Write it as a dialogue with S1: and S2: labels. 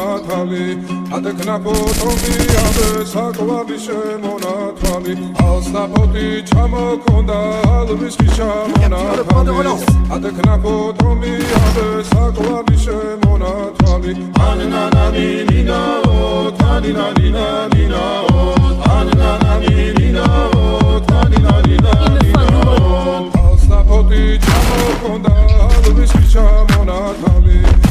S1: მონათალი ატეკნაფო თომი აბე საკვარი შემონათვალი ალსნაფოთი ჩამოქონდა ალვის ხიშა მონათალი ატეკნაფო თომი აბე საკვარი შემონათვალი ანანა ნინაო თანინა ნინა ნინაო ანანა ნინაო თანინა ნინა ნინაო ალსნაფოთი ჩამოქონდა ალვის ხიშა მონათალი